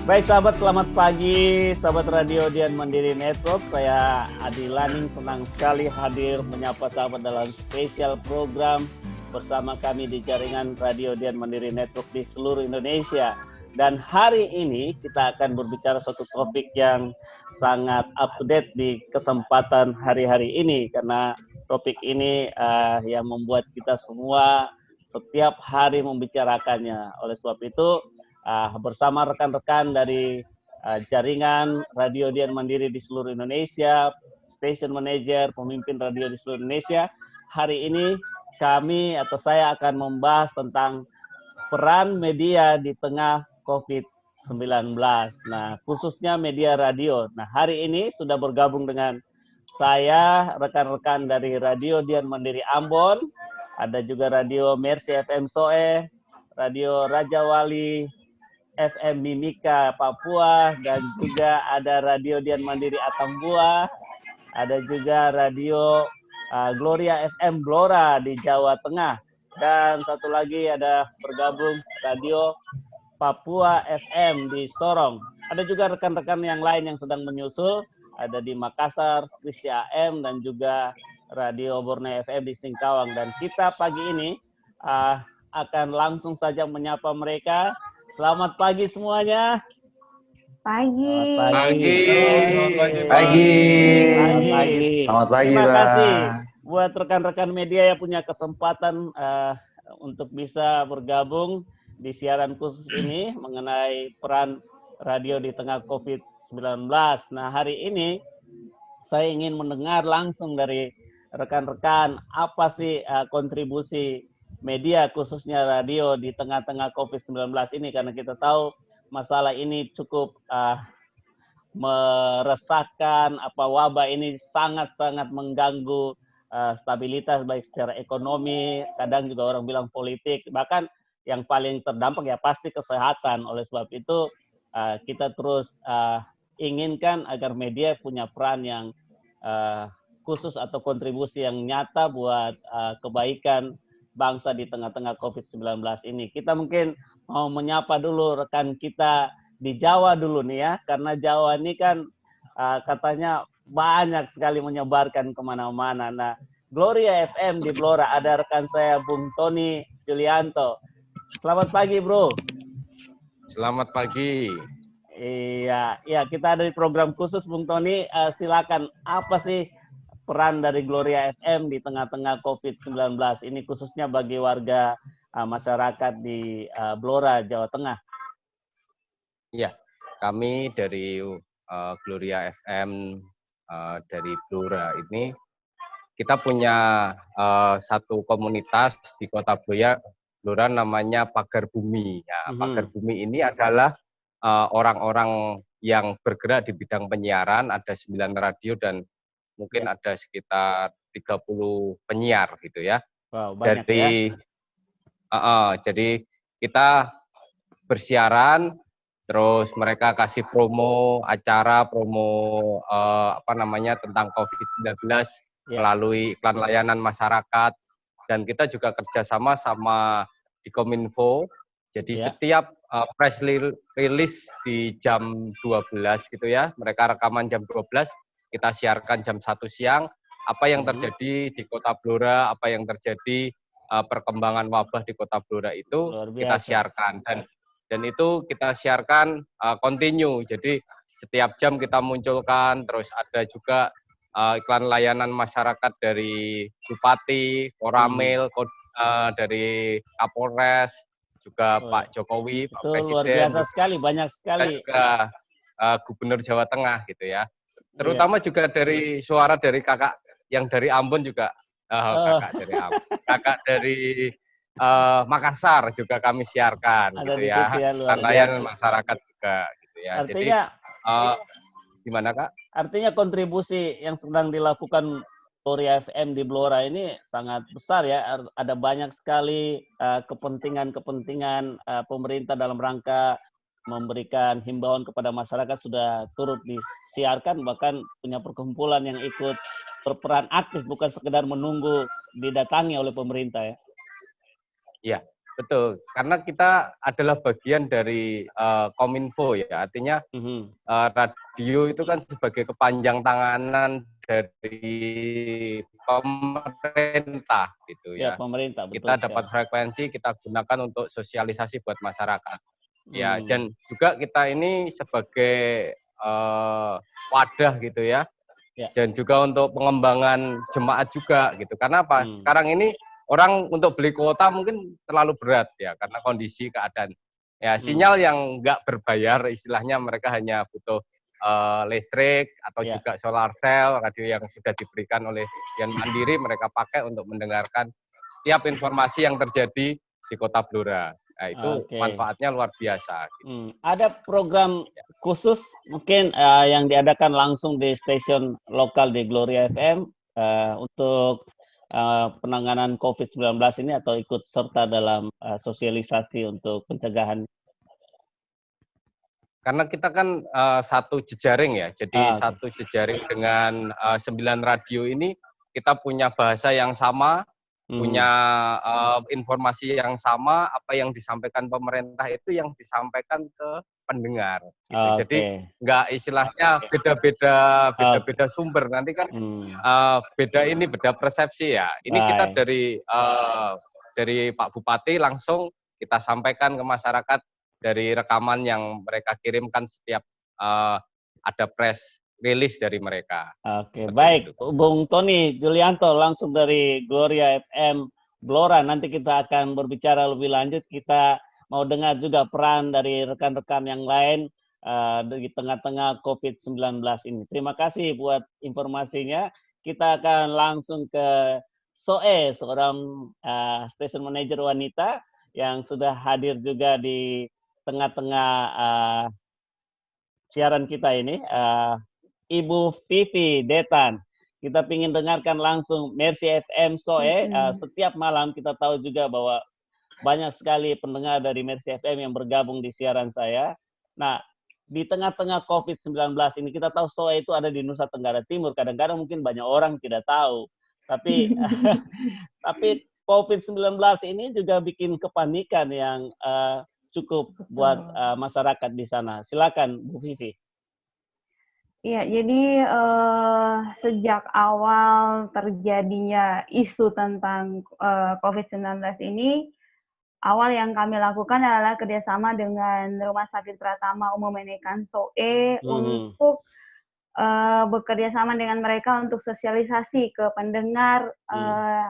Baik sahabat, selamat pagi sahabat Radio Dian Mandiri Network. Saya Adi Laning, senang sekali hadir menyapa sahabat dalam spesial program bersama kami di jaringan Radio Dian Mandiri Network di seluruh Indonesia. Dan hari ini kita akan berbicara suatu topik yang sangat up to date di kesempatan hari-hari ini, karena topik ini yang membuat kita semua setiap hari membicarakannya. Oleh sebab itu, bersama rekan-rekan dari jaringan Radio Dian Mandiri di seluruh Indonesia, station manager, pemimpin radio di seluruh Indonesia, hari ini kami atau saya akan membahas tentang peran media di tengah COVID-19. Nah, khususnya media radio. Nah, hari ini sudah bergabung dengan saya, rekan-rekan dari Radio Dian Mandiri Ambon, ada juga Radio Mercy FM Soe, Radio Raja Wali FM Mimika Papua, dan juga ada Radio Dian Mandiri Atambua, ada juga Radio Gloria FM Blora di Jawa Tengah, dan satu lagi ada bergabung Radio Papua FM di Sorong. Ada juga rekan-rekan yang lain yang sedang menyusul, ada di Makassar, Kristi AM, dan juga Radio Borneo FM di Singkawang. Dan kita pagi ini akan langsung saja menyapa mereka. Selamat pagi semuanya. Pagi. Pagi. Selamat pagi. Terima kasih buat rekan-rekan media yang punya kesempatan untuk bisa bergabung di siaran khusus ini mengenai peran radio di tengah COVID-19. Nah, hari ini saya ingin mendengar langsung dari rekan-rekan apa sih kontribusi media khususnya radio di tengah-tengah COVID-19 ini, karena kita tahu masalah ini cukup meresahkan, wabah ini sangat-sangat mengganggu stabilitas baik secara ekonomi, kadang juga orang bilang politik, bahkan yang paling terdampak ya pasti kesehatan. Oleh sebab itu kita terus inginkan agar media punya peran yang khusus atau kontribusi yang nyata buat kebaikan bangsa di tengah-tengah COVID-19 ini. Kita mungkin mau menyapa dulu rekan kita di Jawa dulu nih ya, karena Jawa ini kan katanya banyak sekali menyebarkan kemana-mana. Nah, Gloria FM di Blora, ada rekan saya Bung Tony Julianto. Selamat pagi, Bro. Selamat pagi. Iya, kita ada di program khusus, Bung Tony. Silakan, apa sih peran dari Gloria FM di tengah-tengah COVID-19 ini, khususnya bagi warga masyarakat di Blora, Jawa Tengah? Ya, kami dari Gloria FM dari Blora ini, kita punya satu komunitas di Kota Blora namanya Pagar Bumi. Ya, Pagar Bumi ini adalah orang-orang yang bergerak di bidang penyiaran, ada 9 radio dan mungkin ada sekitar 30 penyiar gitu ya. Wow, banyak ya. Jadi kita bersiaran, terus mereka kasih promo acara, promo tentang COVID-19 melalui iklan layanan masyarakat. Dan kita juga kerjasama sama di Kominfo. Jadi setiap press release di jam 12 gitu ya, mereka rekaman jam 12, kita siarkan jam 1 siang, apa yang terjadi di Kota Blora, apa yang terjadi perkembangan wabah di Kota Blora itu kita siarkan. Dan itu kita siarkan continue, jadi setiap jam kita munculkan, terus ada juga iklan layanan masyarakat dari Bupati, Koramil, dari Kapolres, juga Pak Jokowi, Pak Presiden. Luar biasa sekali, banyak sekali. Juga Gubernur Jawa Tengah gitu ya. Terutama juga dari suara dari kakak yang dari Ambon juga, kakak dari Makassar juga kami siarkan gitu ya. Layanan masyarakat juga gitu ya. Artinya, jadi gimana Kak? Artinya kontribusi yang sedang dilakukan Gloria FM di Blora ini sangat besar ya. Ada banyak sekali kepentingan-kepentingan pemerintah dalam rangka memberikan himbauan kepada masyarakat sudah turut disiarkan, bahkan punya perkumpulan yang ikut berperan aktif, bukan sekedar menunggu didatangi oleh pemerintah ya. Iya, betul. Karena kita adalah bagian dari Kominfo ya, artinya radio itu kan sebagai kepanjang tanganan dari pemerintah gitu Ya, ya. pemerintah, betul Kita sekali. dapat frekuensi, kita gunakan untuk sosialisasi buat masyarakat. Ya, Hmm. dan juga kita ini sebagai wadah gitu ya. Ya. Dan juga untuk pengembangan jemaat juga gitu. Karena apa? Sekarang ini orang untuk beli kuota mungkin terlalu berat ya karena kondisi keadaan. Ya, sinyal yang nggak berbayar istilahnya mereka hanya butuh listrik atau Ya. juga solar cell, radio yang sudah diberikan oleh Dian Mandiri mereka pakai untuk mendengarkan setiap informasi yang terjadi di Kota Blora. Nah, itu manfaatnya luar biasa. Gitu. Ada program khusus mungkin yang diadakan langsung di stasiun lokal di Gloria FM untuk penanganan COVID-19 ini atau ikut serta dalam sosialisasi untuk pencegahan? Karena kita kan satu jejaring ya, jadi satu jejaring dengan 9 radio ini kita punya bahasa yang sama, punya informasi yang sama, apa yang disampaikan pemerintah itu yang disampaikan ke pendengar. Gitu. Jadi nggak istilahnya beda-beda sumber, nanti kan beda persepsi ya. Ini kita dari Pak Bupati langsung kita sampaikan ke masyarakat dari rekaman yang mereka kirimkan setiap ada press release dari mereka. Oke, baik. Itu. Bung Tony Julianto langsung dari Gloria FM Blora. Nanti kita akan berbicara lebih lanjut. Kita mau dengar juga peran dari rekan-rekan yang lain di tengah-tengah COVID-19 ini. Terima kasih buat informasinya. Kita akan langsung ke Soe, seorang station manager wanita yang sudah hadir juga di tengah-tengah siaran kita ini, Ibu Vivi Detan. Kita ingin dengarkan langsung Mercy FM Soe. Setiap malam kita tahu juga bahwa banyak sekali pendengar dari Mercy FM yang bergabung di siaran saya. Nah, di tengah-tengah COVID-19 ini kita tahu Soe itu ada di Nusa Tenggara Timur. Kadang-kadang mungkin banyak orang tidak tahu. Tapi tapi COVID-19 ini juga bikin kepanikan yang cukup buat masyarakat di sana. Silakan Bu Vivi. Iya, jadi sejak awal terjadinya isu tentang COVID-19 ini, awal yang kami lakukan adalah kerjasama dengan Rumah Sakit Pratama Umum Menekan Soe untuk bekerja sama dengan mereka untuk sosialisasi ke pendengar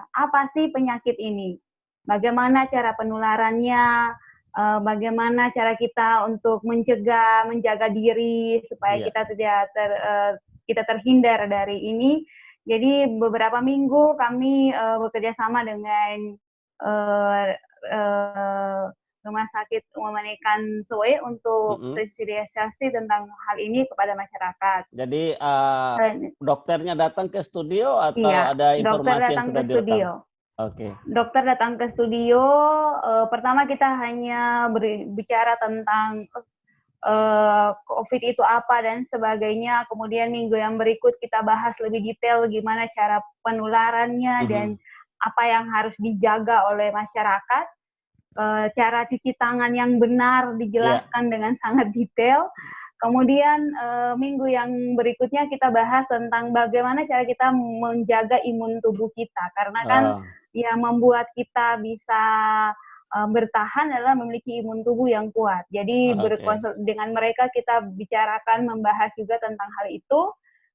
apa sih penyakit ini, bagaimana cara penularannya, bagaimana cara kita untuk menjaga diri supaya kita tidak kita terhindar dari ini. Jadi beberapa minggu kami bekerja sama dengan Rumah Sakit Umum Menekan Soe untuk sosialisasi tentang hal ini kepada masyarakat. Jadi dokternya datang ke studio atau ada informasi yang sudah direkam? Oke. Dokter datang ke studio. Pertama kita hanya berbicara tentang COVID itu apa dan sebagainya. Kemudian minggu yang berikut kita bahas lebih detail gimana cara penularannya dan apa yang harus dijaga oleh masyarakat. Cara cuci tangan yang benar dijelaskan dengan sangat detail. Kemudian minggu yang berikutnya kita bahas tentang bagaimana cara kita menjaga imun tubuh kita. Karena kan yang membuat kita bisa bertahan adalah memiliki imun tubuh yang kuat. Jadi dengan mereka kita bicarakan, membahas juga tentang hal itu.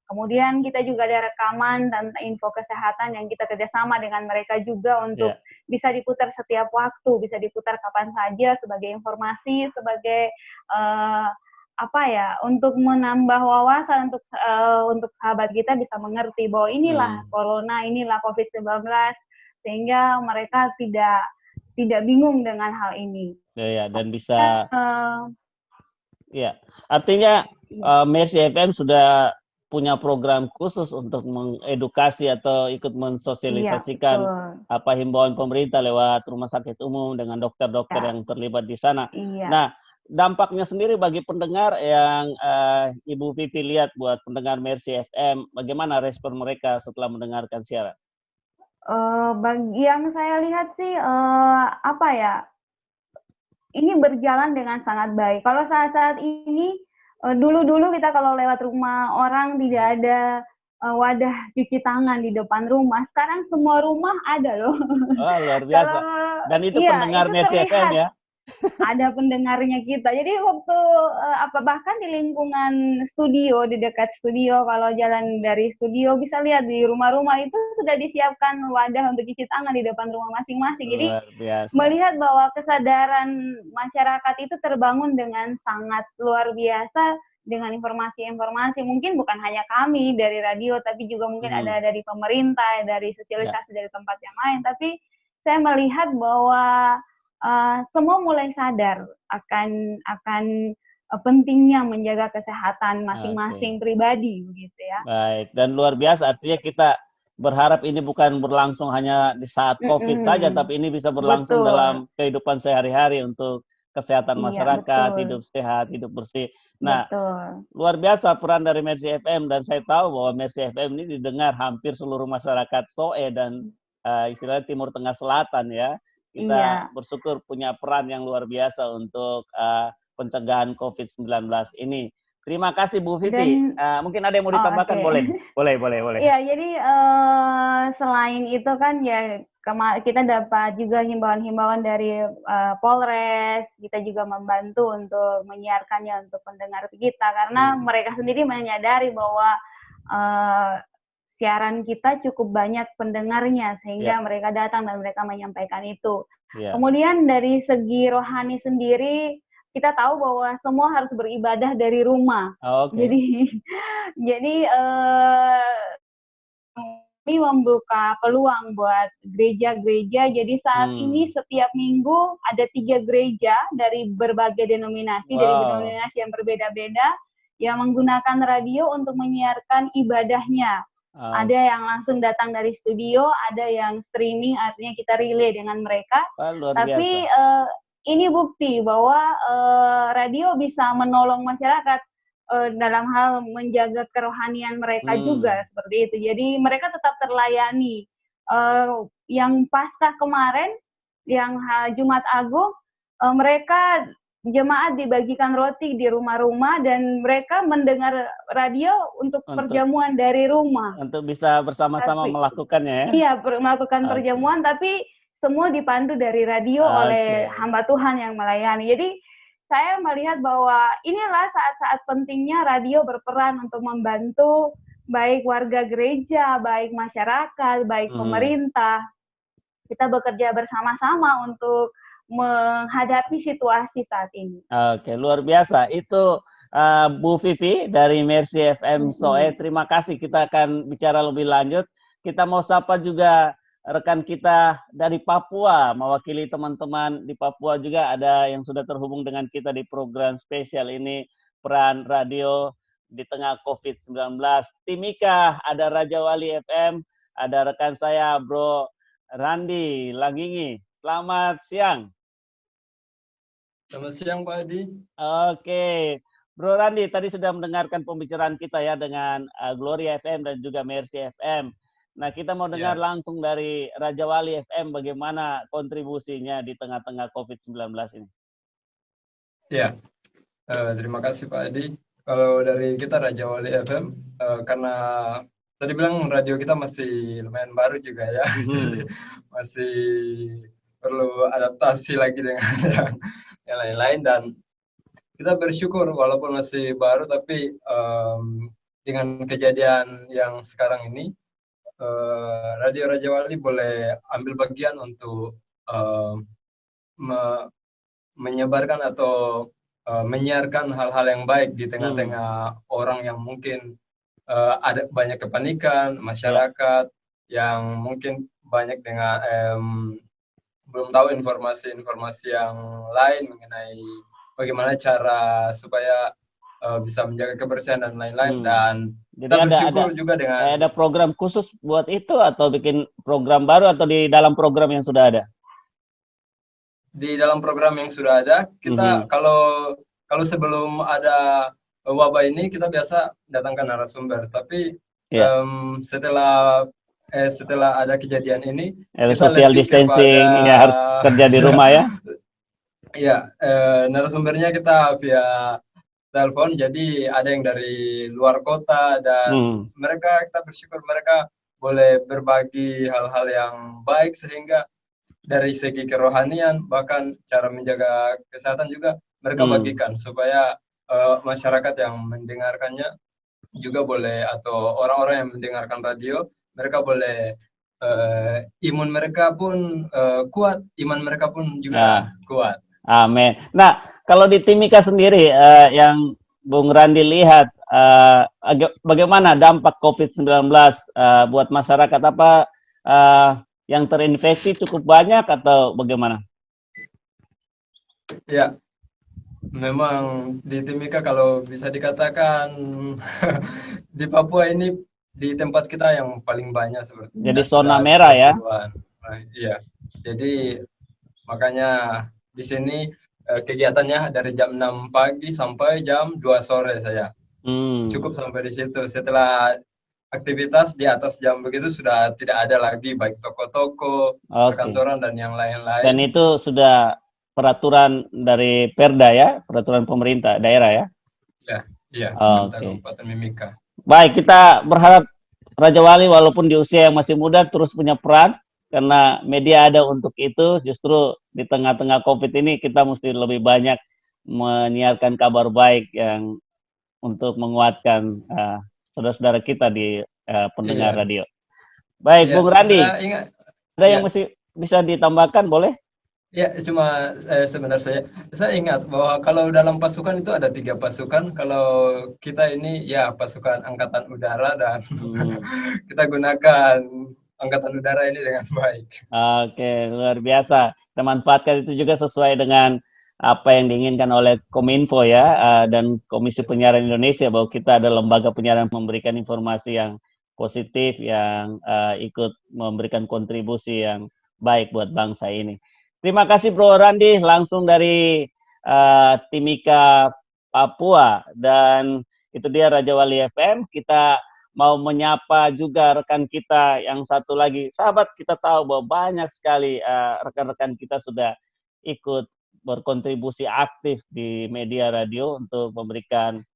Kemudian kita juga ada rekaman tentang info kesehatan yang kita kerjasama dengan mereka juga untuk bisa diputar setiap waktu, bisa diputar kapan saja sebagai informasi, sebagai untuk menambah wawasan untuk sahabat kita bisa mengerti bahwa inilah corona, inilah COVID-19, sehingga mereka tidak bingung dengan hal ini. Dan bisa artinya Mercy FM sudah punya program khusus untuk mengedukasi atau ikut mensosialisasikan apa himbauan pemerintah lewat rumah sakit umum dengan dokter-dokter yang terlibat di sana. Nah, dampaknya sendiri bagi pendengar yang Ibu Vivi lihat buat pendengar Mercy FM, bagaimana respon mereka setelah mendengarkan siaran? Bagi yang saya lihat sih ini berjalan dengan sangat baik. Kalau saat-saat ini, dulu-dulu kita kalau lewat rumah orang tidak ada wadah cuci tangan di depan rumah. Sekarang semua rumah ada loh. Oh, luar biasa. Kalau Dan itu iya, pendengar itu Mercy FM terlihat ya? ada pendengarnya kita. Jadi waktu bahkan di lingkungan studio, di dekat studio, kalau jalan dari studio bisa lihat di rumah-rumah itu sudah disiapkan wadah untuk cuci tangan di depan rumah masing-masing. Jadi Luar biasa. melihat bahwa kesadaran masyarakat itu terbangun dengan sangat luar biasa dengan informasi-informasi. Mungkin bukan hanya kami dari radio, tapi juga mungkin ada dari pemerintah, dari sosialisasi dari tempat yang lain. Tapi saya melihat bahwa semua mulai sadar akan pentingnya menjaga kesehatan masing-masing pribadi, begitu ya. Baik, dan luar biasa artinya kita berharap ini bukan berlangsung hanya di saat COVID saja, tapi ini bisa berlangsung dalam kehidupan sehari-hari untuk kesehatan masyarakat, hidup sehat, hidup bersih. Nah, luar biasa peran dari Mercy FM, dan saya tahu bahwa Mercy FM ini didengar hampir seluruh masyarakat SOE dan istilahnya Timur Tengah Selatan ya. Kita bersyukur punya peran yang luar biasa untuk pencegahan COVID-19 ini. Terima kasih Bu Vivi. Mungkin ada yang mau ditambahkan? Boleh. Iya, jadi selain itu kan ya kita dapat juga himbauan-himbauan dari Polres. Kita juga membantu untuk menyiarkannya untuk pendengar kita karena mereka sendiri menyadari bahwa siaran kita cukup banyak pendengarnya sehingga mereka datang dan mereka menyampaikan itu. Kemudian dari segi rohani sendiri kita tahu bahwa semua harus beribadah dari rumah. Jadi kami membuka peluang buat gereja-gereja. Jadi saat ini setiap minggu ada 3 gereja dari berbagai denominasi, dari denominasi yang berbeda-beda yang menggunakan radio untuk menyiarkan ibadahnya. Ada yang langsung datang dari studio, ada yang streaming, artinya kita relay dengan mereka. Tapi ini bukti bahwa radio bisa menolong masyarakat dalam hal menjaga kerohanian mereka juga seperti itu. Jadi mereka tetap terlayani. Yang Paskah kemarin, yang Jumat Agung, mereka jemaat dibagikan roti di rumah-rumah dan mereka mendengar radio untuk perjamuan dari rumah. Untuk bisa bersama-sama melakukannya ya? Iya, melakukan perjamuan, tapi semua dipandu dari radio oleh hamba Tuhan yang melayani. Jadi saya melihat bahwa inilah saat-saat pentingnya radio berperan untuk membantu baik warga gereja, baik masyarakat, baik pemerintah. Kita bekerja bersama-sama untuk menghadapi situasi saat ini. Oke, luar biasa. Itu Bu Vivi dari Mercy FM SOE. Terima kasih. Kita akan bicara lebih lanjut. Kita mau sapa juga rekan kita dari Papua, mewakili teman-teman di Papua juga ada yang sudah terhubung dengan kita di program spesial ini, peran radio di tengah COVID-19. Timika, ada Raja Wali FM, ada rekan saya Bro Randi Langgingi. Selamat siang. Selamat siang Pak Adi. Oke, Bro Randi tadi sudah mendengarkan pembicaraan kita ya dengan Gloria FM dan juga Mercy FM. Nah, kita mau dengar langsung dari Raja Wali FM bagaimana kontribusinya di tengah-tengah COVID-19 ini. Ya, terima kasih Pak Adi. Kalau dari kita Raja Wali FM, karena tadi bilang radio kita masih lumayan baru juga ya, jadi masih perlu adaptasi lagi dengan yang lain-lain, dan kita bersyukur walaupun masih baru, tapi dengan kejadian yang sekarang ini, Radio Raja Wali boleh ambil bagian untuk menyebarkan atau menyiarkan hal-hal yang baik di tengah-tengah orang yang mungkin ada banyak kepanikan, masyarakat yang mungkin banyak dengan belum tahu informasi-informasi yang lain mengenai bagaimana cara supaya bisa menjaga kebersihan dan lain-lain. Dan jadi kita bersyukur juga dengan ada program khusus buat itu atau bikin program baru atau di dalam program yang sudah ada? Di dalam program yang sudah ada, kita kalau sebelum ada wabah ini kita biasa datangkan narasumber, tapi setelah ada kejadian ini, kita social distancing ya, harus kerja di rumah ya. Ya, narasumbernya kita via telepon, jadi ada yang dari luar kota dan mereka, kita bersyukur mereka boleh berbagi hal-hal yang baik sehingga dari segi kerohanian bahkan cara menjaga kesehatan juga mereka bagikan supaya masyarakat yang mendengarkannya juga boleh, atau orang-orang yang mendengarkan radio mereka boleh imun mereka pun kuat, iman mereka pun juga kuat. Amin. Nah, kalau di Timika sendiri yang Bung Randi lihat bagaimana dampak COVID-19 buat masyarakat, apa yang terinfeksi cukup banyak atau bagaimana? Ya, memang di Timika kalau bisa dikatakan di Papua ini di tempat kita yang paling banyak sepertinya. Jadi zona merah ya? Nah, iya. Jadi makanya di sini kegiatannya dari jam 6 pagi sampai jam 2 sore saya. Cukup sampai di situ. Setelah aktivitas di atas jam begitu sudah tidak ada lagi baik toko-toko, perkantoran dan yang lain-lain. Dan itu sudah peraturan dari Perda ya, peraturan pemerintah daerah ya? Iya, pemerintah Kabupaten Mimika. Baik, kita berharap Raja Wali walaupun di usia yang masih muda terus punya peran, karena media ada untuk itu. Justru di tengah-tengah COVID ini kita mesti lebih banyak menyiarkan kabar baik yang untuk menguatkan saudara-saudara kita di pendengar radio. Baik, Bung Randi, ada yang masih bisa ditambahkan, boleh? Ya, cuma sebentar saya ingat bahwa kalau dalam pasukan itu ada 3 pasukan. Kalau kita ini ya pasukan angkatan udara dan kita gunakan angkatan udara ini dengan baik. Oke, luar biasa. Kita manfaatkan itu juga sesuai dengan apa yang diinginkan oleh Kominfo ya, dan Komisi Penyiaran Indonesia, bahwa kita ada lembaga penyiaran memberikan informasi yang positif, yang ikut memberikan kontribusi yang baik buat bangsa ini. Terima kasih Bro Randi, langsung dari Timika, Papua. Dan itu dia Raja Wali FM. Kita mau menyapa juga rekan kita yang satu lagi. Sahabat, kita tahu bahwa banyak sekali rekan-rekan kita sudah ikut berkontribusi aktif di media radio untuk memberikan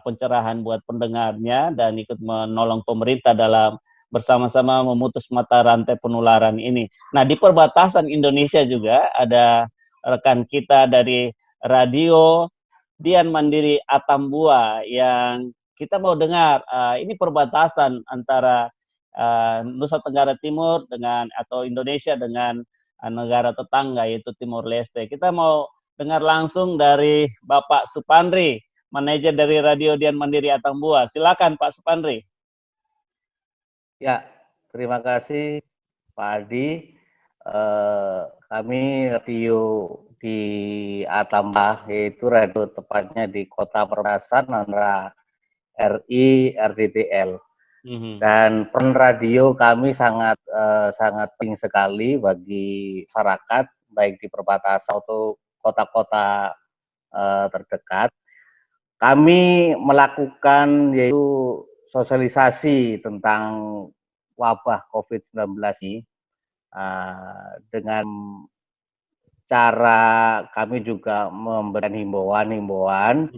pencerahan buat pendengarnya dan ikut menolong pemerintah dalam bersama-sama memutus mata rantai penularan ini. Nah, di perbatasan Indonesia juga ada rekan kita dari radio Dian Mandiri Atambua yang kita mau dengar. Ini perbatasan antara Nusa Tenggara Timur dengan atau Indonesia dengan negara tetangga yaitu Timor Leste. Kita mau dengar langsung dari Bapak Supandri, manajer dari Radio Dian Mandiri Atambua. Silakan Pak Supandri. Ya, terima kasih Pak Adi. Kami radio di Atambua, yaitu radio tepatnya di kota perbatasan antara RI, RDTL. Dan peran radio kami sangat penting sekali bagi masyarakat, baik di perbatasan atau kota-kota terdekat. Kami melakukan yaitu sosialisasi tentang wabah COVID-19 ini dengan cara kami juga memberikan himbauan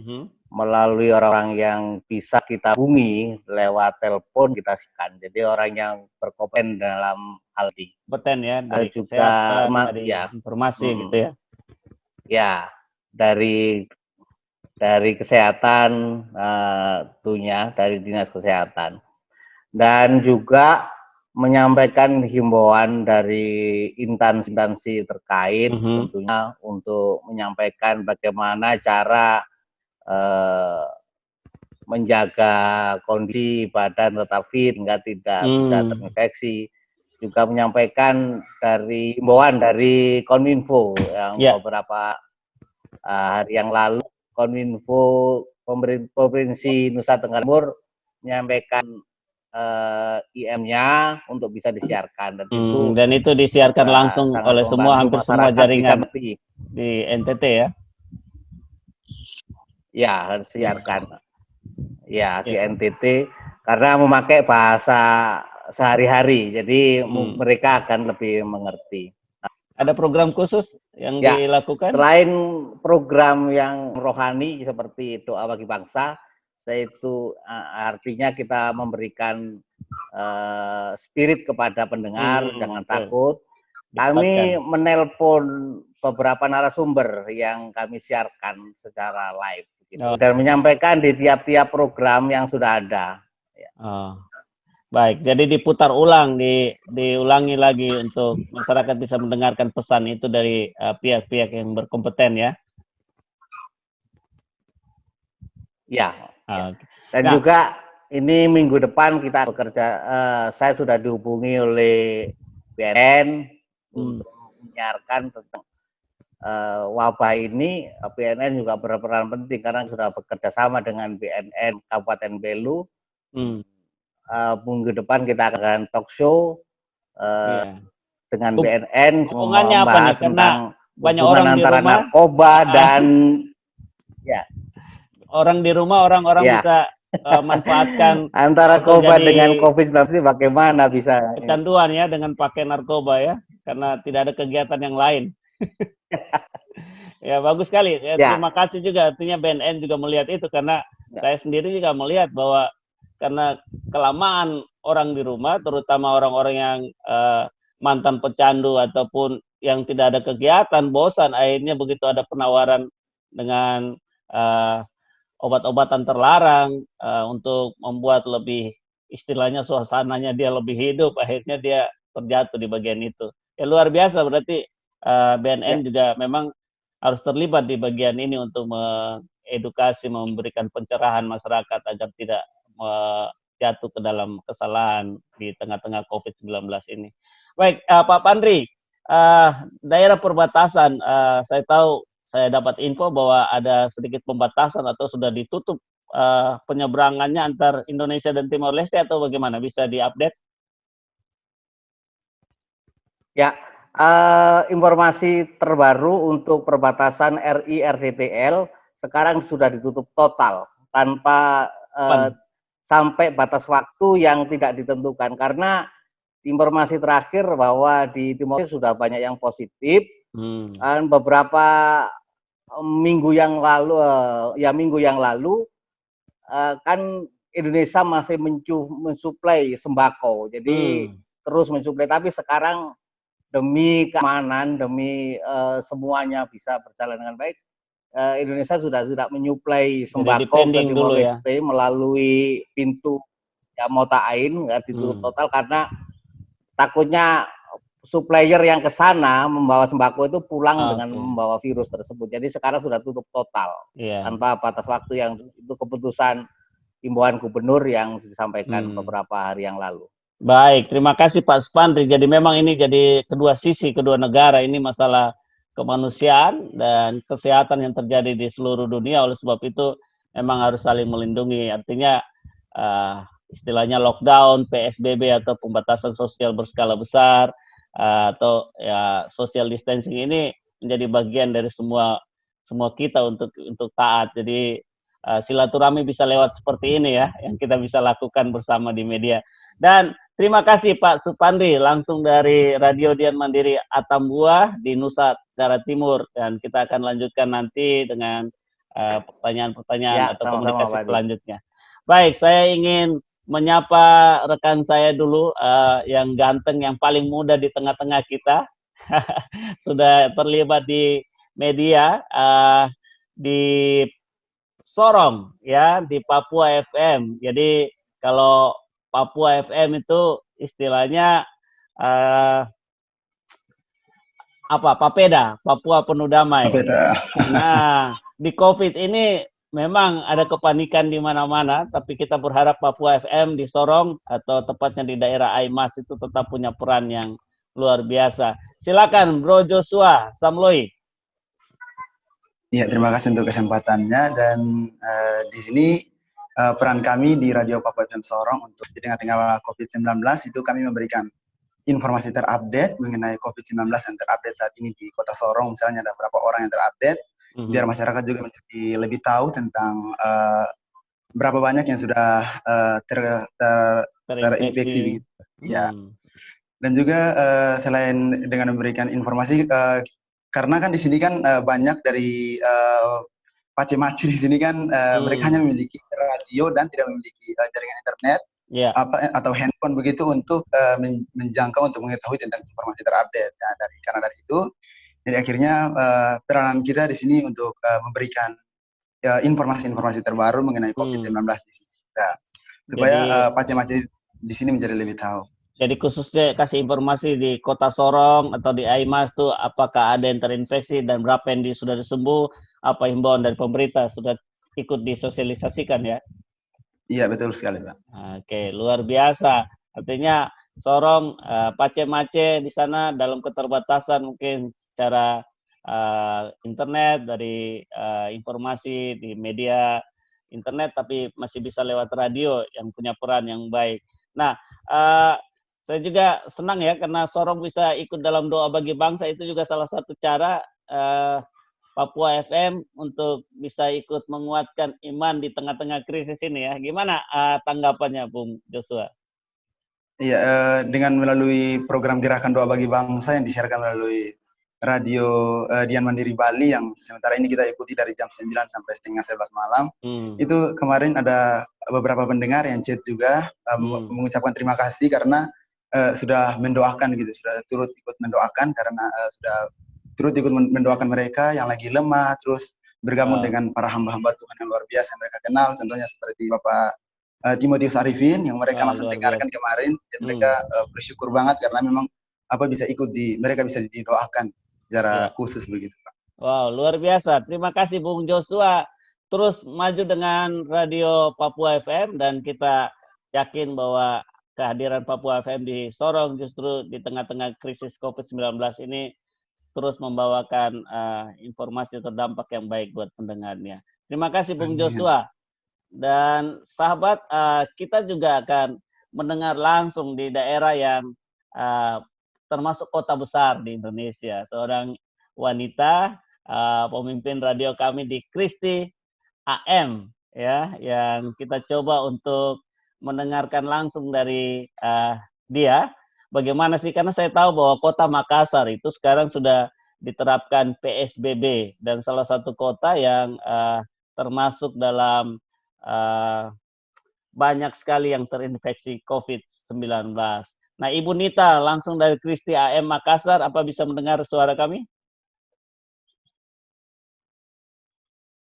melalui orang yang bisa kita hubungi lewat telepon kita sikan. Jadi orang yang berkompeten dalam hal ini. Kompeten ya, dari juga dari informasi gitu ya. Ya, dari kesehatan tentunya dari dinas kesehatan, dan juga menyampaikan himbauan dari instansi terkait tentunya untuk menyampaikan bagaimana cara menjaga kondisi badan tetap fit hingga tidak bisa terinfeksi. Juga menyampaikan dari himbauan dari Kominfo yang beberapa hari yang lalu Kominfo Provinsi Nusa Tenggara Timur menyampaikan IM-nya untuk bisa disiarkan, dan itu disiarkan langsung oleh hampir semua jaringan di NTT ya. Ya, harus siarkan. Ya, di NTT karena memakai bahasa sehari-hari, jadi mereka akan lebih mengerti. Ada program khusus yang Ya, dilakukan? selain program yang rohani seperti doa bagi bangsa, yaitu artinya kita memberikan spirit kepada pendengar, jangan Betul. takut. Kami menelpon beberapa narasumber yang kami siarkan secara live gitu, dan menyampaikan di tiap-tiap program yang sudah ada. Ya. Oh. Baik, jadi diputar ulang, diulangi lagi untuk masyarakat bisa mendengarkan pesan itu dari pihak-pihak yang berkompeten ya. Ya. Okay. Dan juga ini minggu depan kita bekerja, saya sudah dihubungi oleh BNN untuk menyiarkan tentang wabah ini. BNN juga berperan penting karena sudah bekerja sama dengan BNN Kabupaten Belu. Minggu depan kita akan talk show dengan BNN membahas tentang hubungan antara narkoba dan orang di rumah, orang-orang bisa manfaatkan antara narkoba dengan COVID-19 bagaimana bisa kecanduan ya dengan pakai narkoba ya, karena tidak ada kegiatan yang lain. Ya bagus sekali. Ya, terima kasih juga, artinya BNN juga melihat itu, karena saya sendiri juga melihat bahwa karena kelamaan orang di rumah, terutama orang-orang yang mantan pecandu ataupun yang tidak ada kegiatan, bosan, akhirnya begitu ada penawaran dengan obat-obatan terlarang untuk membuat lebih, istilahnya suasananya dia lebih hidup, akhirnya dia terjatuh di bagian itu. Ya luar biasa, berarti BNN juga memang harus terlibat di bagian ini untuk mengedukasi, memberikan pencerahan masyarakat agar tidak jatuh ke dalam kesalahan di tengah-tengah COVID-19 ini. Baik, Pak Pandri, daerah perbatasan, saya tahu, saya dapat info bahwa ada sedikit pembatasan atau sudah ditutup penyeberangannya antar Indonesia dan Timor Leste, atau bagaimana? Bisa diupdate? Ya, informasi terbaru untuk perbatasan RI RDTL sekarang sudah ditutup total tanpa sampai batas waktu yang tidak ditentukan, karena informasi terakhir bahwa di Timor Leste sudah banyak yang positif. Dan beberapa minggu yang lalu kan Indonesia masih mensuplai sembako, jadi terus mensuplai, tapi sekarang demi keamanan, demi semuanya bisa berjalan dengan baik, Indonesia sudah tidak menyuplai sembako ke Timor Leste melalui pintu Mota Ain, ditutup total karena takutnya supplier yang ke sana membawa sembako itu pulang dengan membawa virus tersebut. Jadi sekarang sudah tutup total tanpa batas waktu, yang itu keputusan himbauan gubernur yang disampaikan beberapa hari yang lalu. Baik, terima kasih Pak Supandri. Jadi memang ini jadi kedua sisi, kedua negara, ini masalah kemanusiaan dan kesehatan yang terjadi di seluruh dunia. Oleh sebab itu memang harus saling melindungi. Artinya istilahnya lockdown, PSBB atau pembatasan sosial berskala besar, atau ya social distancing ini menjadi bagian dari semua kita untuk taat. Jadi silaturahmi bisa lewat seperti ini ya, yang kita bisa lakukan bersama di media. Dan terima kasih Pak Supandri, langsung dari Radio Dian Mandiri Atambua di Nusa Tenggara Timur, dan kita akan lanjutkan nanti dengan pertanyaan-pertanyaan atau komunikasi selanjutnya. Baik, saya ingin menyapa rekan saya dulu, yang ganteng, yang paling muda di tengah-tengah kita, sudah terlibat di media, di Sorong, ya, di Papua FM. Jadi kalau Papua FM itu istilahnya Papeda, Papua Penuh Damai. Nah, di COVID ini memang ada kepanikan di mana-mana, tapi kita berharap Papua FM di Sorong atau tepatnya di daerah Aimas itu tetap punya peran yang luar biasa. Silakan Bro Joshua Samloi. Iya, terima kasih untuk kesempatannya, dan di sini peran kami di Radio Papua FM Sorong untuk di tengah-tengah COVID-19 itu kami memberikan informasi terupdate mengenai COVID-19 yang terupdate saat ini di Kota Sorong. Misalnya ada berapa orang yang terupdate, biar masyarakat juga menjadi lebih tahu tentang berapa banyak yang sudah terinfeksi. Ya. Dan juga selain dengan memberikan informasi, karena kan di sini kan banyak dari pace-mace di sini kan mereka hanya memiliki radio dan tidak memiliki jaringan internet atau handphone begitu untuk menjangkau untuk mengetahui tentang informasi terupdate. Nah, karena dari itu, jadi akhirnya peranan kita di sini untuk memberikan informasi-informasi terbaru mengenai COVID-19 di sini, supaya pace-mace di sini menjadi lebih tahu. Jadi khususnya kasih informasi di Kota Sorong atau di Aimas tuh apakah ada yang terinfeksi dan berapa yang sudah disembuh, apa himbauan dari pemerintah sudah ikut disosialisasikan ya? Iya, betul sekali, Pak. Oke, luar biasa. Artinya Sorong, pace-mace di sana dalam keterbatasan mungkin secara internet, dari informasi di media internet, tapi masih bisa lewat radio yang punya peran yang baik. Nah, saya juga senang ya karena Sorong bisa ikut dalam doa bagi bangsa, itu juga salah satu cara Papua FM untuk bisa ikut menguatkan iman di tengah-tengah krisis ini ya. Gimana tanggapannya Bung Joshua? Iya, dengan melalui program Gerakan Doa Bagi Bangsa yang disiarkan melalui radio Dian Mandiri Bali yang sementara ini kita ikuti dari jam 9 sampai setengah 11 malam. Itu kemarin ada beberapa pendengar yang chat juga mengucapkan terima kasih karena sudah mendoakan gitu, sudah turut ikut mendoakan karena sudah turut ikut mendoakan mereka yang lagi lemah, terus bergabung dengan para hamba-hamba Tuhan yang luar biasa yang mereka kenal, contohnya seperti Bapak Timotius Arifin yang mereka langsung dengarkan kemarin, dan mereka bersyukur banget karena memang bisa ikut mereka bisa didoakan secara khusus begitu, Pak. Wow, luar biasa. Terima kasih Bung Joshua. Terus maju dengan Radio Papua FM dan kita yakin bahwa kehadiran Papua FM di Sorong justru di tengah-tengah krisis COVID-19 ini terus membawakan informasi terdampak yang baik buat pendengarnya. Terima kasih Bung Joshua. Dan sahabat, kita juga akan mendengar langsung di daerah yang termasuk kota besar di Indonesia. Seorang wanita, pemimpin radio kami di Kristi AM, ya, yang kita coba untuk mendengarkan langsung dari dia. Bagaimana sih? Karena saya tahu bahwa kota Makassar itu sekarang sudah diterapkan PSBB dan salah satu kota yang termasuk dalam banyak sekali yang terinfeksi COVID-19. Nah, Ibu Nita langsung dari Kristi AM Makassar, apa bisa mendengar suara kami?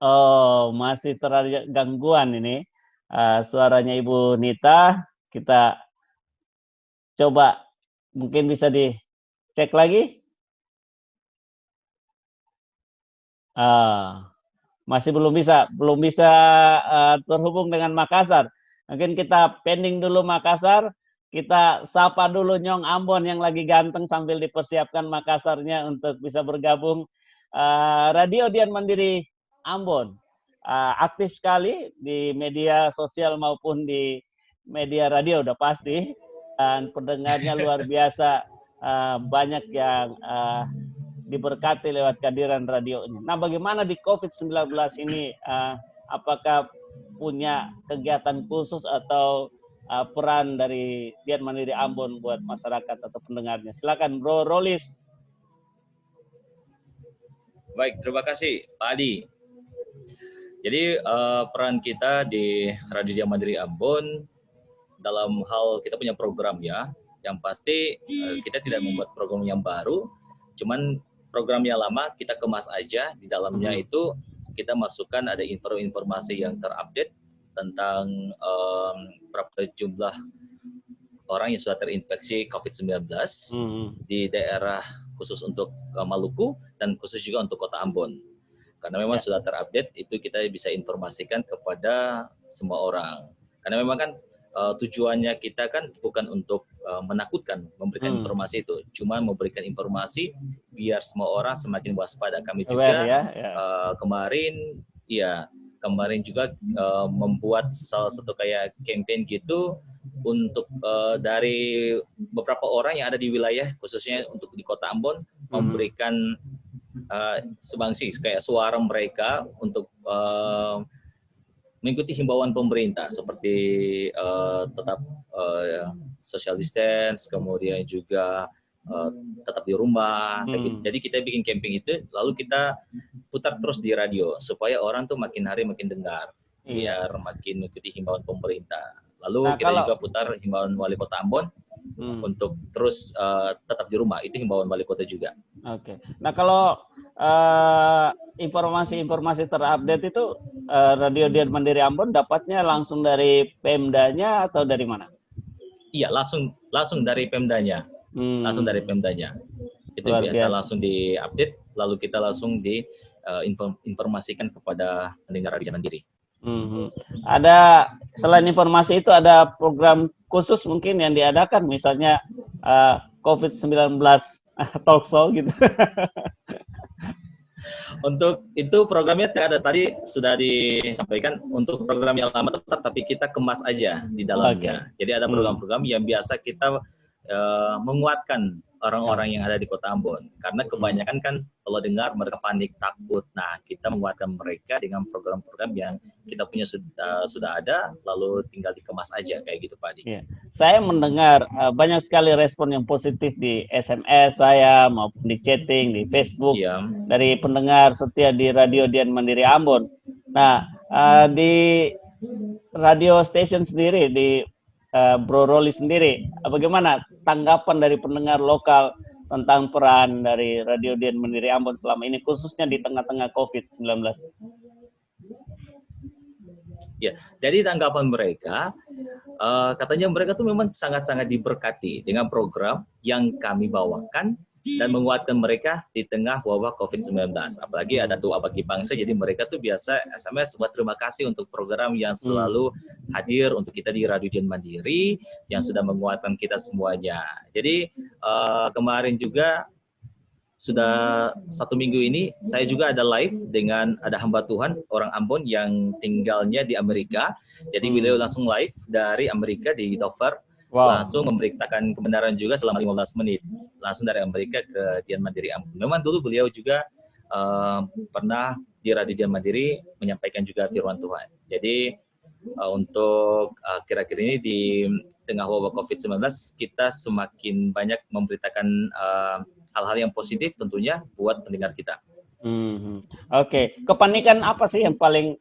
Oh, masih terjadi gangguan ini suaranya Ibu Nita. Kita coba, mungkin bisa dicek lagi. Masih belum bisa terhubung dengan Makassar. Mungkin kita pending dulu Makassar. Kita sapa dulu Nyong Ambon yang lagi ganteng sambil dipersiapkan Makassarnya untuk bisa bergabung. Radio Dian Mandiri Ambon aktif sekali di media sosial maupun di media radio udah pasti, dan pendengarnya luar biasa, banyak yang diberkati lewat kehadiran radionya. Nah, bagaimana di COVID-19 ini, apakah punya kegiatan khusus atau peran dari Dian Mandiri Ambon buat masyarakat atau pendengarnya? Silakan Bro Rolis. Baik, terima kasih Pak Adi. Jadi peran kita di Radio Dian Mandiri Ambon dalam hal kita punya program ya, yang pasti kita tidak membuat program yang baru, cuman program yang lama kita kemas aja, di dalamnya itu kita masukkan ada informasi yang terupdate tentang berapa jumlah orang yang sudah terinfeksi COVID-19 di daerah khusus untuk Maluku dan khusus juga untuk Kota Ambon. Karena memang sudah terupdate, itu kita bisa informasikan kepada semua orang. Karena memang kan tujuannya kita kan bukan untuk menakutkan, memberikan informasi itu, cuma memberikan informasi biar semua orang semakin waspada. Kami juga kemarin juga membuat salah satu kayak campaign gitu untuk dari beberapa orang yang ada di wilayah khususnya untuk di Kota Ambon, memberikan sumbangsi kayak suara mereka untuk mengikuti himbauan pemerintah seperti tetap social distance, kemudian juga tetap di rumah kayak gitu. Jadi kita bikin camping itu lalu kita putar terus di radio supaya orang tuh makin hari makin dengar biar makin mengikuti himbauan pemerintah. Lalu kita juga putar himbauan wali kota Ambon untuk terus tetap di rumah, itu himbauan wali kota juga. Oke. Nah kalau informasi-informasi terupdate itu Radio Dian Mandiri Ambon dapatnya langsung dari Pemdanya atau dari mana? Iya, langsung dari Pemdanya. Langsung dari Pemdanya. Itu biasa langsung diupdate, lalu kita langsung diinformasikan kepada pendengar Radio Dian Mandiri. Ada selain informasi itu ada program khusus mungkin yang diadakan, misalnya COVID-19 talk show gitu. Untuk itu programnya ada tadi sudah disampaikan, untuk program yang lama tetap tapi kita kemas aja di dalamnya. Jadi ada program-program yang biasa kita menguatkan orang-orang yang ada di Kota Ambon, karena kebanyakan kan kalau dengar mereka panik takut. Nah, kita menguatkan mereka dengan program-program yang kita punya sudah ada, lalu tinggal dikemas aja kayak gitu Pak Adi. Ya. Saya mendengar banyak sekali respon yang positif di SMS saya maupun di chatting di Facebook dari pendengar setia di Radio Dian Mandiri Ambon. Nah, di radio station sendiri di Bro Roli sendiri, bagaimana tanggapan dari pendengar lokal tentang peran dari Radio Dian Mandiri Ambon selama ini, khususnya di tengah-tengah COVID-19? Ya, jadi tanggapan mereka, katanya mereka tuh memang sangat-sangat diberkati dengan program yang kami bawakan dan menguatkan mereka di tengah wabah COVID-19. Apalagi ada doa bagi bangsa, jadi mereka tuh biasa SMS buat terima kasih untuk program yang selalu hadir untuk kita di Radio Dian Mandiri, yang sudah menguatkan kita semuanya. Jadi kemarin juga sudah 1 minggu ini saya juga ada live dengan ada hamba Tuhan orang Ambon yang tinggalnya di Amerika. Jadi beliau langsung live dari Amerika di Dover. Langsung memberitakan kebenaran juga selama 15 menit langsung dari Amerika ke Dian Mandiri Ambon. Memang dulu beliau juga pernah di Radio Dian Mandiri menyampaikan juga firman Tuhan. Jadi untuk kira-kira ini di tengah wabah COVID-19 kita semakin banyak memberitakan hal-hal yang positif tentunya buat pendengar kita. Oke. Kepanikan apa sih yang paling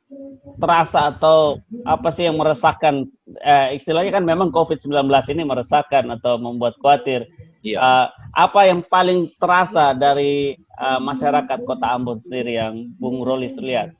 terasa atau apa sih yang meresahkan? Istilahnya kan memang COVID-19 ini meresahkan atau membuat khawatir. Apa yang paling terasa dari masyarakat Kota Ambon sendiri yang Bung Rolis lihat?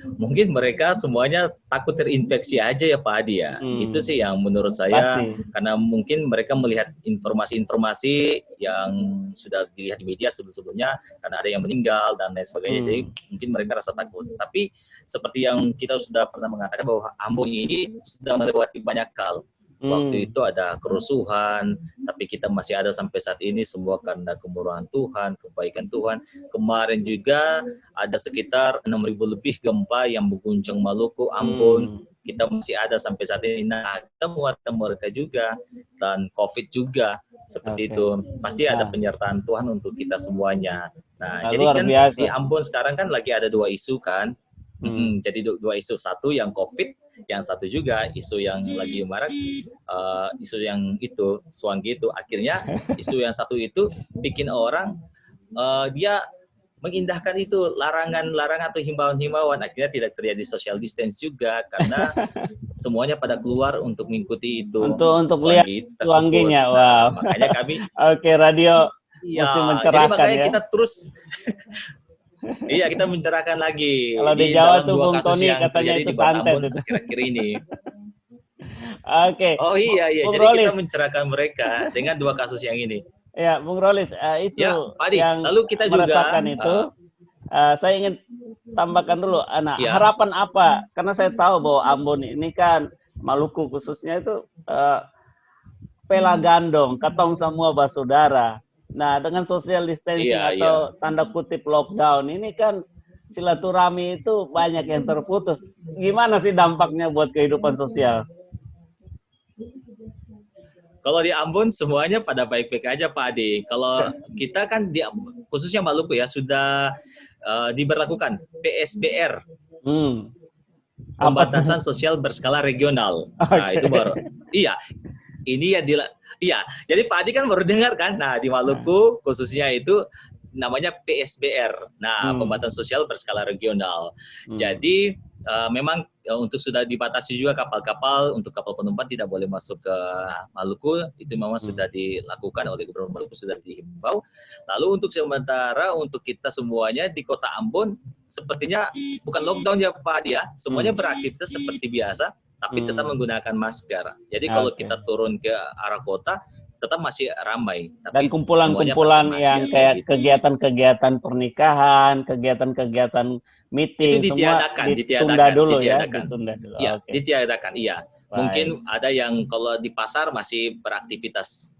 Mungkin mereka semuanya takut terinfeksi aja ya Pak Adi ya. Itu sih yang menurut saya, karena mungkin mereka melihat informasi-informasi yang sudah dilihat di media sebelum-sebelumnya, karena ada yang meninggal dan lain sebagainya. Jadi mungkin mereka rasa takut. Tapi seperti yang kita sudah pernah mengatakan bahwa Ambon ini sudah melewati banyak hal. Waktu itu ada kerusuhan, tapi kita masih ada sampai saat ini semua karena kemurahan Tuhan, kebaikan Tuhan. Kemarin juga ada sekitar 6.000 lebih gempa yang mengguncang Maluku, Ambon. Kita masih ada sampai saat ini. Nah, kita menguatkan mereka juga, dan COVID juga seperti itu. Pasti ada penyertaan Tuhan untuk kita semuanya. Nah, jadi kan biasa. Di Ambon sekarang kan lagi ada 2 isu kan. Jadi 2 isu, satu yang COVID, yang satu juga isu yang lagi marak, isu yang itu Swanggi itu. Akhirnya isu yang satu itu bikin orang dia mengindahkan itu larangan atau himbauan-himbauan. Akhirnya tidak terjadi social distance juga karena semuanya pada keluar untuk mengikuti itu. Untuk lihat Swangginya. Nah, makanya kami radio mesti mencerahkan, jadi makanya kita terus iya, kita mencerahkan lagi. Kalau di Jawa tuh Bung Tony katanya itu santet kira-kira ini. Oke. Oh iya, Bung jadi Rolis, kita mencerahkan mereka dengan 2 kasus yang ini. Ya, Bung Rolis, isu yang lalu kita juga itu, saya ingin tambahkan dulu, harapan apa? Karena saya tahu bahwa Ambon ini kan, Maluku khususnya itu pela gandong, katong semua basudara. Nah, dengan social distancing atau tanda kutip lockdown ini kan silaturahmi itu banyak yang terputus. Gimana sih dampaknya buat kehidupan sosial? Kalau di Ambon semuanya pada baik-baik aja Pak Adi. Kalau kita kan khususnya Maluku ya sudah diberlakukan PSBR. Pembatasan sosial berskala regional. Nah, itu baru. Iya. ini ya iya. Jadi Pak Adi kan baru dengar kan. Nah, di Maluku khususnya itu namanya PSBR. Nah, pembatasan sosial berskala regional. Jadi memang untuk sudah dibatasi juga kapal-kapal, untuk kapal penumpang tidak boleh masuk ke Maluku, itu memang sudah dilakukan oleh Gubernur Maluku, sudah dihimbau. Lalu untuk sementara untuk kita semuanya di Kota Ambon sepertinya bukan lockdown ya Pak Adi ya, semuanya beraktivitas seperti biasa, tapi tetap menggunakan masker. Jadi kalau kita turun ke arah kota tetap masih ramai. Dan kumpulan-kumpulan yang kayak gitu. Kegiatan-kegiatan pernikahan, kegiatan-kegiatan meeting, itu semua ditunda dulu ya. Ditunda dulu. Ya, okay. Ditiadakan, iya. Baik. Mungkin ada yang kalau di pasar masih beraktivitas.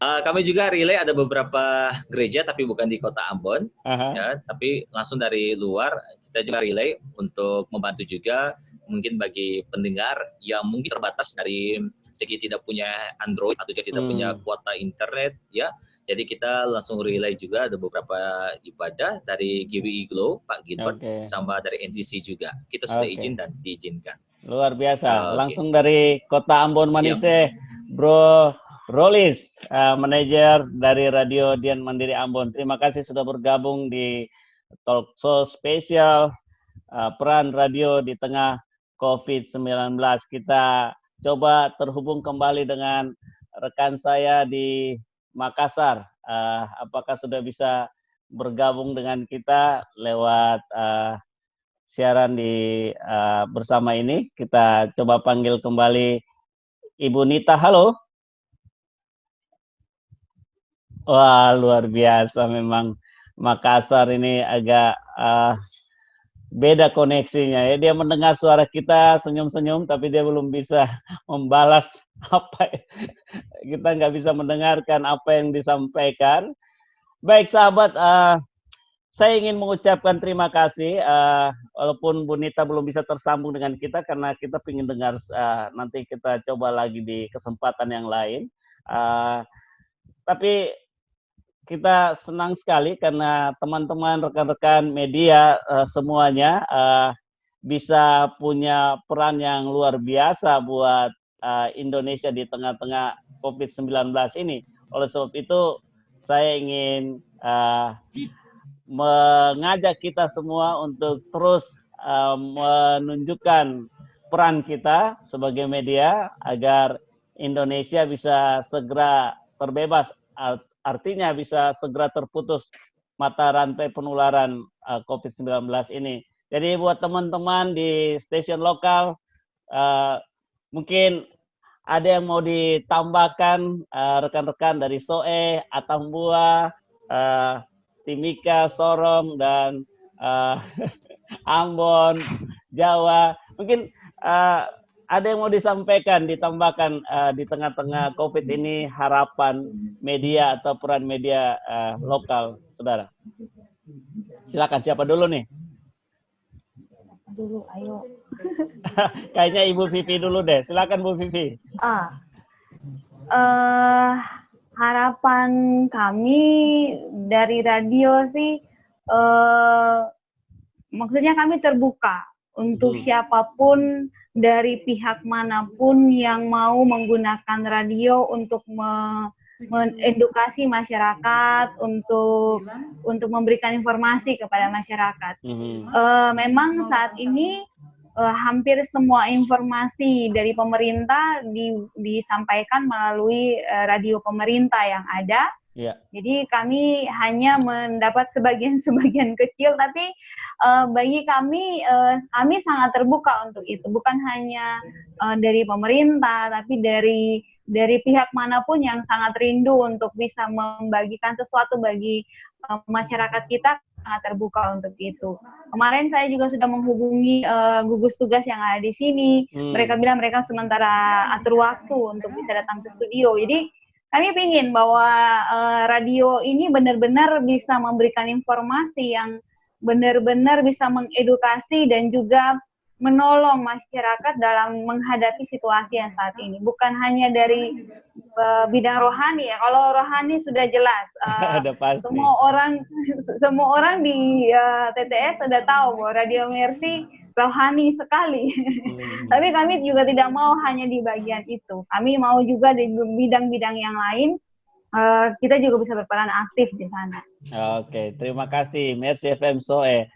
Kami juga relay ada beberapa gereja, tapi bukan di Kota Ambon, ya, tapi langsung dari luar. Kita juga relay untuk membantu juga, mungkin bagi pendengar yang mungkin terbatas dari segi tidak punya Android atau juga tidak punya kuota internet, ya. Jadi kita langsung relay juga ada beberapa ibadah dari GWI Glow, Pak Gilbert, sama dari NTC juga. Kita sudah izin dan diizinkan. Luar biasa. Langsung dari Kota Ambon Manise, Bro Rolis, manajer dari Radio Dian Mandiri Ambon. Terima kasih sudah bergabung di talk show spesial peran radio di tengah COVID-19. Kita coba terhubung kembali dengan rekan saya di Makassar. Apakah sudah bisa bergabung dengan kita lewat siaran di bersama ini? Kita coba panggil kembali Ibu Nita. Halo. Wah, luar biasa memang Makassar ini agak beda koneksinya ya. Dia mendengar suara kita senyum-senyum, tapi dia belum bisa membalas apa. Kita nggak bisa mendengarkan apa yang disampaikan. Baik sahabat, saya ingin mengucapkan terima kasih. Walaupun Bu Nita belum bisa tersambung dengan kita karena kita ingin dengar. Nanti kita coba lagi di kesempatan yang lain. Tapi kita senang sekali karena teman-teman, rekan-rekan media semuanya bisa punya peran yang luar biasa buat Indonesia di tengah-tengah COVID-19 ini. Oleh sebab itu, saya ingin mengajak kita semua untuk terus menunjukkan peran kita sebagai media agar Indonesia bisa segera terbebas. Artinya bisa segera terputus mata rantai penularan COVID-19 ini. Jadi buat teman-teman di stasiun lokal, mungkin ada yang mau ditambahkan rekan-rekan dari SOE, Atambua, Timika, Sorong, dan Ambon, Jawa. Mungkin ada yang mau disampaikan, ditambahkan di tengah-tengah COVID ini harapan media atau peran media lokal, saudara. Silakan, siapa dulu nih? Dulu, ayo. Kayaknya Ibu Vivi dulu deh. Silakan Bu Vivi. Harapan kami dari radio sih, maksudnya kami terbuka untuk siapapun dari pihak manapun yang mau menggunakan radio untuk mengedukasi masyarakat, untuk memberikan informasi kepada masyarakat. Memang saat ini hampir semua informasi dari pemerintah disampaikan melalui radio pemerintah yang ada. Jadi kami hanya mendapat sebagian kecil, tapi bagi kami sangat terbuka untuk itu. Bukan hanya dari pemerintah, tapi dari pihak manapun yang sangat rindu untuk bisa membagikan sesuatu bagi masyarakat kita, sangat terbuka untuk itu. Kemarin saya juga sudah menghubungi gugus tugas yang ada di sini. Mereka bilang mereka sementara atur waktu untuk bisa datang ke studio. Jadi kami ingin bahwa radio ini benar-benar bisa memberikan informasi yang benar-benar bisa mengedukasi dan juga menolong masyarakat dalam menghadapi situasi yang saat ini. Bukan hanya dari bidang rohani ya. Kalau rohani sudah jelas. Semua orang di TTS sudah tahu bahwa Radio Mercy rohani sekali. Tapi kami juga tidak mau hanya di bagian itu. Kami mau juga di bidang-bidang yang lain, kita juga bisa berperan aktif di sana. Oke, terima kasih. Merci FM Soe.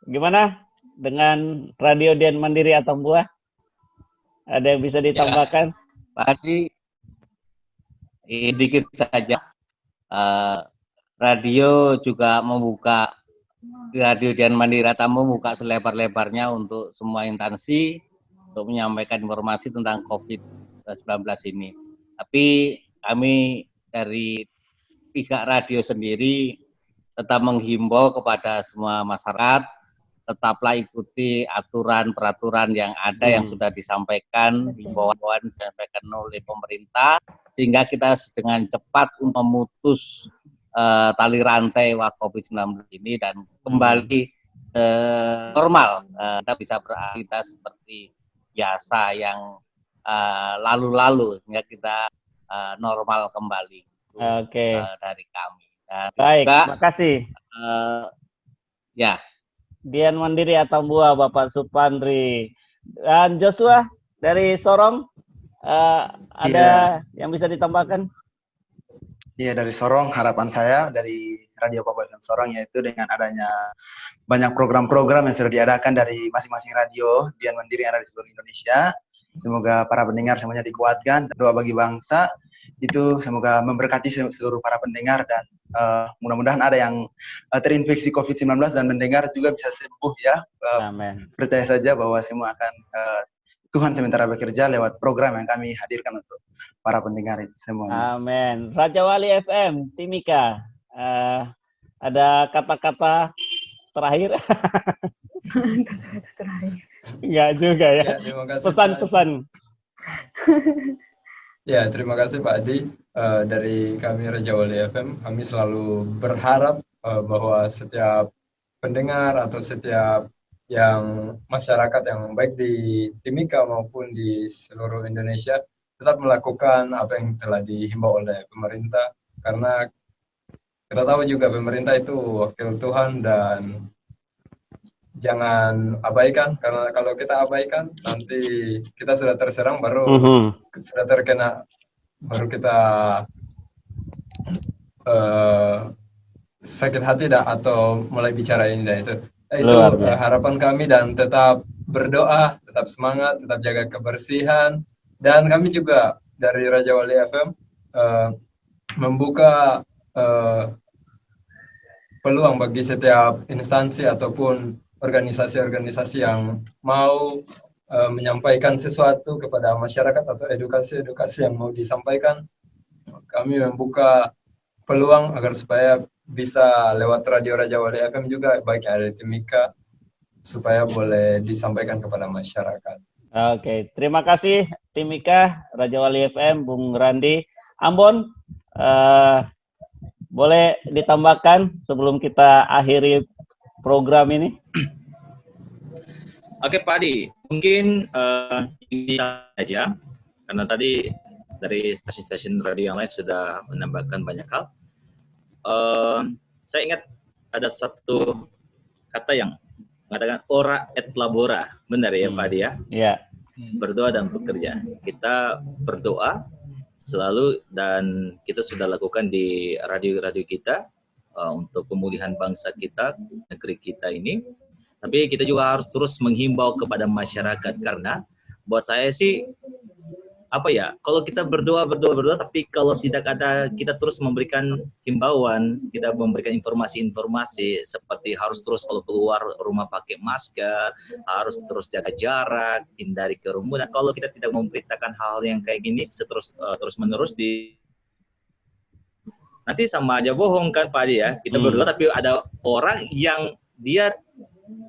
Gimana dengan Radio Dian Mandiri Atambua? Ada yang bisa ditambahkan? Tadi dikit saja. Radio juga membuka, Radio Dian Mandiri Atambua membuka selebar-lebarnya untuk semua instansi untuk menyampaikan informasi tentang COVID-19 ini. Tapi kami dari pihak radio sendiri tetap menghimbau kepada semua masyarakat, tetaplah ikuti aturan-peraturan yang ada yang sudah disampaikan, himbauan disampaikan oleh pemerintah, sehingga kita dengan cepat memutus tali rantai COVID-19 ini dan kembali normal. Kita bisa beraktivitas seperti biasa yang lalu-lalu, sehingga kita normal kembali. Oke. Dari kami. Dan baik, juga, terima kasih. Ya. Dian Mandiri Atambua, Bapak Supandri. Dan Joshua dari Sorong, ada yang bisa ditambahkan? Iya, dari Sorong, harapan saya dari Radio Papua FM Sorong yaitu dengan adanya banyak program-program yang sudah diadakan dari masing-masing radio Dian Mandiri yang ada di seluruh Indonesia. Semoga para pendengar semuanya dikuatkan. Doa bagi bangsa itu semoga memberkati seluruh para pendengar dan mudah-mudahan ada yang terinfeksi COVID-19 dan mendengar juga bisa sembuh ya. Amin. Percaya saja bahwa semua akan Tuhan sementara bekerja lewat program yang kami hadirkan untuk para pendengar semuanya. Amin. Raja Wali FM, Timika, ada kata-kata terakhir? Kata-kata terakhir. Enggak juga ya. Terima kasih, Pesan-pesan. Ya, terima kasih Pak Adi. Dari kami Raja Wali FM, kami selalu berharap bahwa setiap pendengar atau setiap yang masyarakat yang baik di Timika maupun di seluruh Indonesia tetap melakukan apa yang telah dihimbau oleh pemerintah, karena kita tahu juga pemerintah itu wakil Tuhan dan jangan abaikan, karena kalau kita abaikan nanti kita sudah terserang baru sudah terkena baru kita sakit hati atau mulai bicara ini itu harapan kami, dan tetap berdoa, tetap semangat, tetap jaga kebersihan. Dan kami juga dari Raja Wali FM membuka peluang bagi setiap instansi ataupun organisasi-organisasi yang mau menyampaikan sesuatu kepada masyarakat atau edukasi-edukasi yang mau disampaikan. Kami membuka peluang agar supaya bisa lewat Radio Raja Wali FM juga, baik yang ada di Timika, supaya boleh disampaikan kepada masyarakat. Oke, terima kasih Timika, Raja Wali FM, Bung Randi. Ambon, boleh ditambahkan sebelum kita akhiri program ini? Oke Pak Adi, mungkin ini saja, karena tadi dari stasiun-stasiun radio yang lain sudah menambahkan banyak hal. Saya ingat ada satu kata yang mengatakan ora et labora, benar ya Pak Adi ya? Iya. Berdoa dan bekerja. Kita berdoa selalu dan kita sudah lakukan di radio-radio kita untuk pemulihan bangsa kita, negeri kita ini. Tapi kita juga harus terus menghimbau kepada masyarakat, karena buat saya sih kalau kita berdoa tapi kalau tidak ada, kita terus memberikan himbauan, kita memberikan informasi-informasi seperti harus terus kalau keluar rumah pakai masker, harus terus jaga jarak, hindari kerumunan. Kalau kita tidak memberitakan hal yang kayak gini terus menerus nanti sama aja bohong kan Pak Adi ya. Kita berdoa tapi ada orang yang dia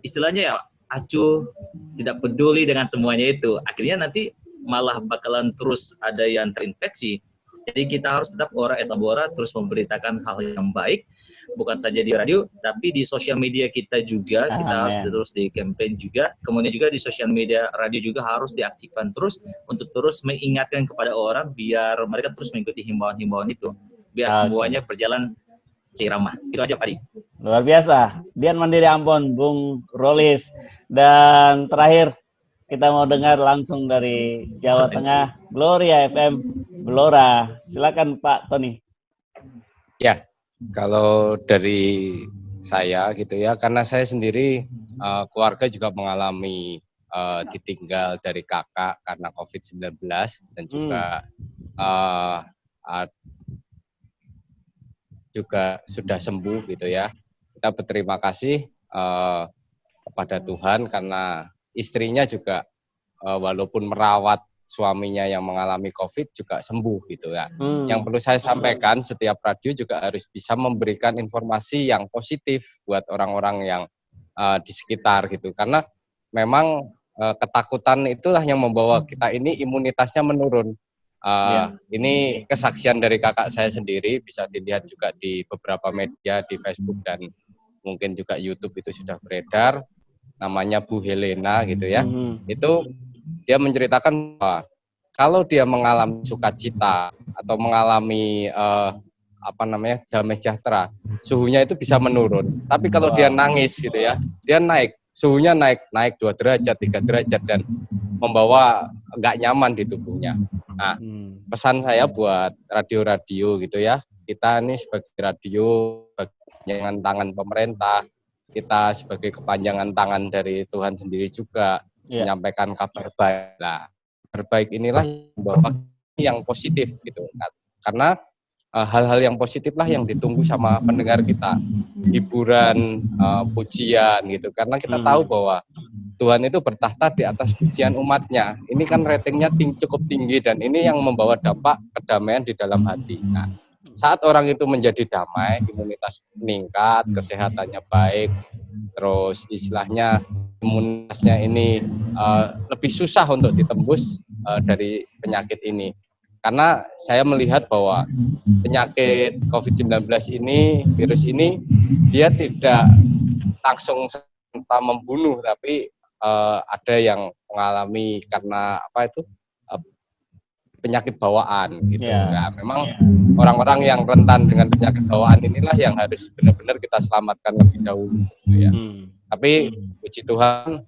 istilahnya ya acuh, tidak peduli dengan semuanya itu. Akhirnya nanti malah bakalan terus ada yang terinfeksi. Jadi kita harus tetap ora et labora, terus memberitakan hal yang baik, bukan saja di radio, tapi di sosial media kita juga. Kita harus terus di campaign juga. Kemudian juga di sosial media radio juga harus diaktifkan terus untuk terus mengingatkan kepada orang biar mereka terus mengikuti himbauan-himbauan itu. Biar semuanya berjalan si Rama. Itu aja Pak Adi. Luar biasa. Dian Mandiri Ambon, Bung Rolis. Dan terakhir kita mau dengar langsung dari Jawa Tengah, Gloria FM, Blora. Silakan Pak Tony. Ya, kalau dari saya gitu ya, karena saya sendiri keluarga juga mengalami ditinggal dari kakak karena COVID-19 dan juga sudah sembuh gitu ya. Kita berterima kasih kepada Tuhan karena istrinya juga walaupun merawat suaminya yang mengalami COVID juga sembuh gitu ya. Yang perlu saya sampaikan, setiap radio juga harus bisa memberikan informasi yang positif buat orang-orang yang di sekitar gitu. Karena memang ketakutan itulah yang membawa kita ini imunitasnya menurun. Ini kesaksian dari kakak saya sendiri, bisa dilihat juga di beberapa media, di Facebook dan mungkin juga YouTube itu sudah beredar. Namanya Bu Helena gitu ya. Itu dia menceritakan bahwa kalau dia mengalami sukacita atau mengalami damai sejahtera, suhunya itu bisa menurun. Tapi kalau dia nangis gitu ya, dia naik, suhunya naik 2 derajat, 3 derajat dan membawa nggak nyaman di tubuhnya. Nah, pesan saya buat radio-radio gitu ya, kita ini sebagai radio, sebagai kepanjangan tangan pemerintah, kita sebagai kepanjangan tangan dari Tuhan sendiri juga menyampaikan kabar baik. Nah, kabar baik inilah yang membawa yang positif gitu. Karena hal-hal yang positif lah yang ditunggu sama pendengar kita, hiburan, pujian gitu. Karena kita tahu bahwa Tuhan itu bertahta di atas pujian umatnya. Ini kan ratingnya cukup tinggi dan ini yang membawa dampak kedamaian di dalam hati. Nah, saat orang itu menjadi damai, imunitas meningkat, kesehatannya baik, terus istilahnya imunitasnya ini lebih susah untuk ditembus dari penyakit ini. Karena saya melihat bahwa penyakit COVID-19 ini, virus ini, dia tidak langsung serta membunuh, tapi ada yang mengalami karena penyakit bawaan gitu. Nah, memang orang-orang yang rentan dengan penyakit bawaan inilah yang harus benar-benar kita selamatkan lebih dahulu gitu ya. Tapi puji Tuhan,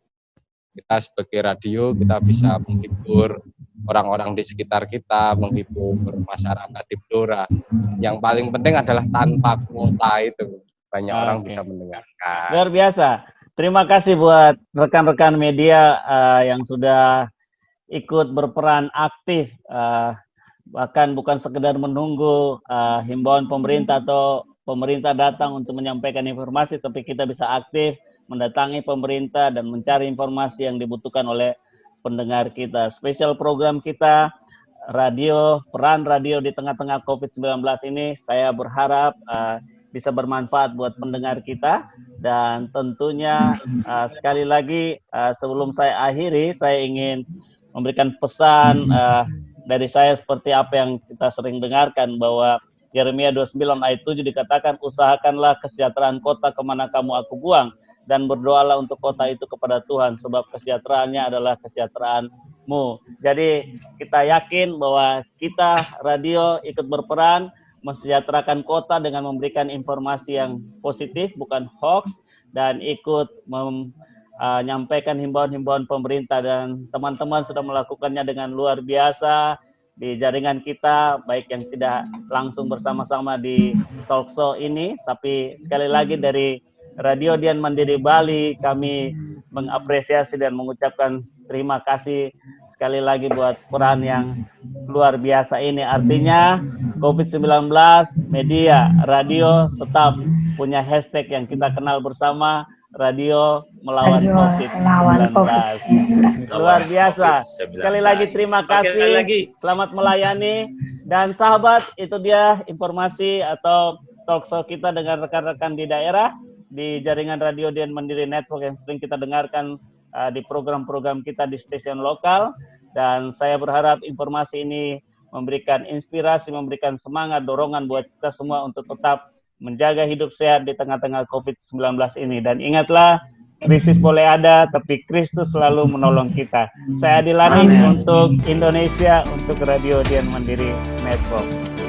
kita sebagai radio kita bisa menghibur orang-orang di sekitar kita, menghibur masyarakat di Blora. Yang paling penting adalah tanpa kuota itu banyak orang bisa mendengarkan. Luar biasa. Terima kasih buat rekan-rekan media yang sudah ikut berperan aktif, bahkan bukan sekedar menunggu himbauan pemerintah atau pemerintah datang untuk menyampaikan informasi, tapi kita bisa aktif mendatangi pemerintah dan mencari informasi yang dibutuhkan oleh pendengar kita. Spesial program kita, radio, peran radio di tengah-tengah COVID-19 ini, saya berharap bisa bermanfaat buat pendengar kita. Dan tentunya sekali lagi sebelum saya akhiri, saya ingin memberikan pesan dari saya seperti apa yang kita sering dengarkan, bahwa Yeremia 29 ayat 7 dikatakan, usahakanlah kesejahteraan kota kemana kamu aku buang, dan berdoalah untuk kota itu kepada Tuhan, sebab kesejahteraannya adalah kesejahteraanmu. Jadi kita yakin bahwa kita radio ikut berperan mensejahterakan kota dengan memberikan informasi yang positif, bukan hoax, dan ikut menyampaikan himbauan-himbauan pemerintah, dan teman-teman sudah melakukannya dengan luar biasa di jaringan kita, baik yang tidak langsung bersama-sama di talkshow ini, tapi sekali lagi dari Radio Dian Mandiri Bali, kami mengapresiasi dan mengucapkan terima kasih sekali lagi buat peran yang luar biasa ini. Artinya COVID-19, media, radio tetap punya hashtag yang kita kenal bersama, radio melawan COVID-19. Luar biasa. Sekali lagi terima kasih, selamat melayani. Dan sahabat, itu dia informasi atau talkshow kita dengan rekan-rekan di daerah, di jaringan Radio Dian Mandiri Network yang sering kita dengarkan di program-program kita di stasiun lokal. Dan saya berharap informasi ini memberikan inspirasi, memberikan semangat, dorongan buat kita semua untuk tetap menjaga hidup sehat di tengah-tengah COVID-19 ini. Dan ingatlah, krisis boleh ada, tapi Kristus selalu menolong kita. Saya Adi Laning untuk Indonesia, untuk Radio Dian Mandiri Network.